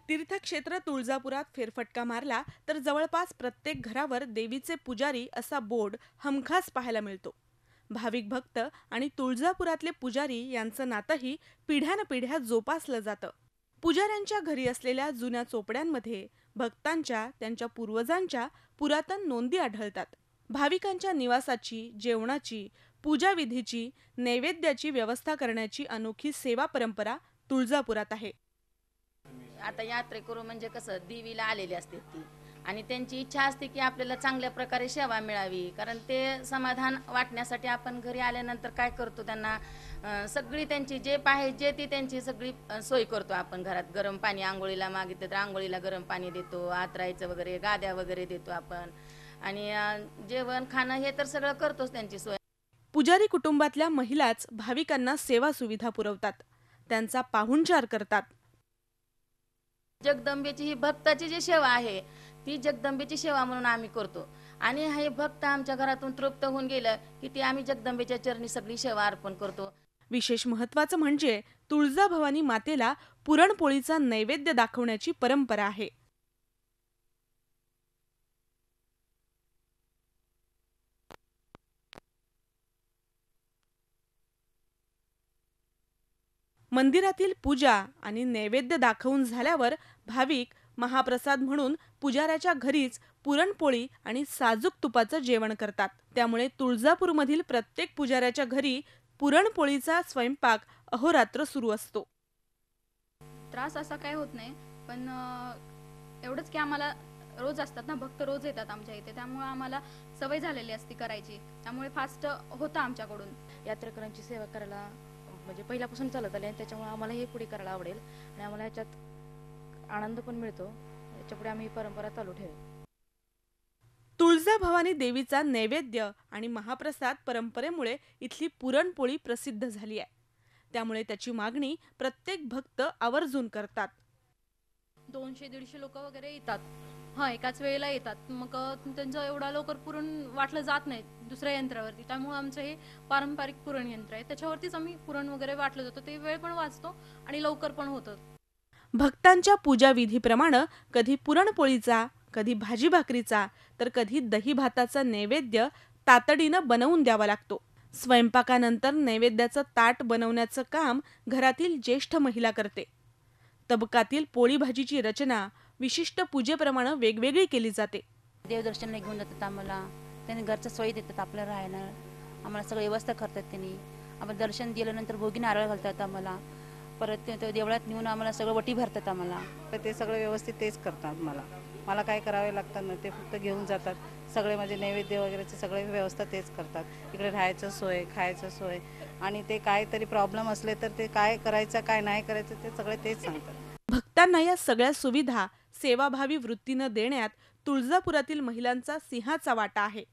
तीर्थक्षेत्र तुळजापुरात फेरफटका मारला तर जवळपास प्रत्येक घरावर देवीचे पुजारी असा बोर्ड हमखास पाहायला मिळतो। भाविक भक्त आणि तुळजापुरातले पुजारी यांचं नातंही पिढ्यानपिढ्या जोपासलं जातं। पुजाऱ्यांच्या घरी असलेल्या जुन्या चोपड्यांमध्ये भक्तांच्या त्यांच्या पूर्वजांच्या पुरातन नोंदी आढळतात। भाविकांच्या निवासाची, जेवणाची, पूजाविधीची, नैवेद्याची व्यवस्था करण्याची अनोखी सेवा परंपरा तुळजापुरात आहे। आता यात्रेकरू म्हणजे कसं देवीला आलेली असते ती आणि त्यांची इच्छा असते की आपल्याला चांगल्या प्रकारे सेवा मिळावी, कारण ते समाधान वाटण्यासाठी आपण घरी आल्यानंतर काय करतो, त्यांना सगळी त्यांची जे पाहिजे ती त्यांची सगळी सोय करतो। आपण घरात गरम पाणी आंघोळीला मागितलं तर आंघोळीला गरम पाणी देतो, आतरायचं वगैरे गाद्या वगैरे देतो आपण, आणि जेवण खाणं हे तर सगळं करतोच त्यांची सोय। पुजारी कुटुंबातल्या महिलाच भाविकांना सेवा सुविधा पुरवतात, त्यांचा पाहुणचार करतात। जगदंबेची ही भक्ताची जी सेवा आहे ती जगदंबेची सेवा म्हणून आम्ही करतो, आणि हे भक्त आमच्या घरातून तृप्त होऊन गेलं की ती आम्ही जगदंबेच्या चरणी सगळी सेवा अर्पण करतो। विशेष महत्त्वाचं म्हणजे तुळजाभवानी मातेला पुरणपोळीचा नैवेद्य दाखवण्याची परंपरा आहे। मंदिरातील पूजा आणि नैवेद्य दाखवून झाल्यावर भाविक महाप्रसाद म्हणून पुजाऱ्याच्या घरीच पुरणपोळी आणि साजूक तुपाचं जेवण करतात। त्यामुळे तुळजापूरमधील प्रत्येक पुजाऱ्याच्या घरी पुरणपोळीचा स्वयंपाक अहोरात्र सुरू असतो। त्रास असा काय होत नाही, पण एवढंच की आम्हाला रोज असतात ना, भक्त रोज येतात आमच्या इथे, त्यामुळे आम्हाला सवय झालेली असते करायची, त्यामुळे फास्ट होतं आमच्याकडून। यात्रेकरांची सेवा करायला म्हणजे पहिल्यापासून चालत आले आणि त्याच्यामुळे आम्हाला हे पुढे करायला आवडेल आणि आम्हाला याच्यात आनंद पण मिळतो। याच्यापुढे आम्ही ही परंपरा चालू ठेवू। तुळजाभवानी देवीचा नैवेद्य आणि महाप्रसाद परंपरेमुळे इथली पुरणपोळी प्रसिद्ध झाली आहे, त्यामुळे त्याची मागणी प्रत्येक भक्त आवर्जून करतात। 200-150 लोक वगैरे येतात, एकाच वेळेला येतात, मग त्यांचं एवढा लवकर पुरण वाटलं जात नाही दुसऱ्या यंत्रावरती, त्यामुळे आमचं हे पारंपरिक पुरण यंत्र आहे, त्याच्यावरतीच आम्ही पुरण वगैरे वाटलं जातो, ते वेळ पण वाचतो आणि लवकर पण होतं। भक्तांच्या पूजा विधीप्रमाणे कधी पुरणपोळीचा, कधी भाजी भाकरीचा, तर कधी दही भाताचा नैवेद्य तातडीनं बनवून द्यावा लागतो। स्वयंपाकानंतर नैवेद्याचं ताट बनवण्याचं काम घरातील ज्येष्ठ महिला करते। तबकातील पोळी भाजीची रचना विशिष्ट पूजेप्रमाणे वेगवेगळी केली जाते। देवदर्शनला घेऊन जातात आम्हाला, त्यांनी घरचं सोयी देतात आपल्याला राहायला, आम्हाला सगळं व्यवस्था करतात त्यांनी। आम्हाला दर्शन दिल्यानंतर भोगी नारळ घालतात आम्हाला, परत देवळात नेऊन आम्हाला सगळं वटी भरतात आम्हाला। तर ते सगळं व्यवस्थित तेच करतात। मला काय करावे लागतात ना, ते फक्त घेऊन जातात, सगळे माझे नैवेद्य वगैरेचे सगळे व्यवस्था तेच करतात। इकडे राहायचं सोय, खायचं सोय, आणि ते काहीतरी प्रॉब्लेम असले तर ते काय करायचं काय नाही करायचं ते सगळे तेच सांगतात। भक्तांना या सगळ्या सुविधा सेवाभावी वृत्तीनं देण्यात तुळजापुरातील महिलांचा सिंहाचा वाटा आहे।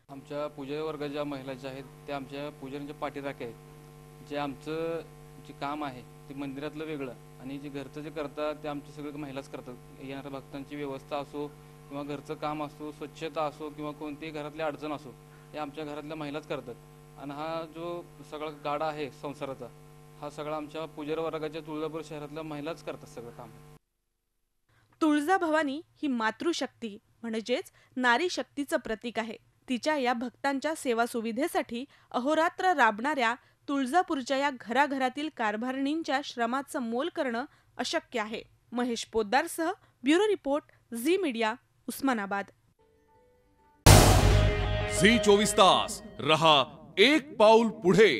आमच्या पूजा वर्गाच्या ज्या महिला ज्या आहेत त्या आमच्या पूजनाच्या पाठीराखे आहेत। जे आमचं जे काम आहे ते मंदिरातलं वेगळं आणि जे घरचं जे करतात ते आमचे सगळे महिलाच करतात। येणाऱ्या भक्तांची व्यवस्था असो किंवा घरचं काम असो, स्वच्छता असो किंवा कोणतीही घरातली अडचण असो, हे आमच्या घरातल्या महिलाच करतात। आणि हा जो सगळा गाडा आहे संसाराचा, हा सगळा आमच्या पूजा वर्गाच्या तुळजापूर शहरातल्या महिलाच करतात सगळं काम। तुळजाभवानी ही मातृशक्ती म्हणजेच नारी शक्तीचं प्रतीक आहे। तिच्या या भक्तांच्या सेवा सुविधेसाठी अहोरात्र राबणाऱ्या तुळजापूरच्या या घराघरातील कारभारणींच्या श्रमाचं मोल करणं अशक्य आहे। महेश पोद्दारसह bureau report, Zee media, Osmanabad. Zee 24 तास रहा एक पाऊल पुढे।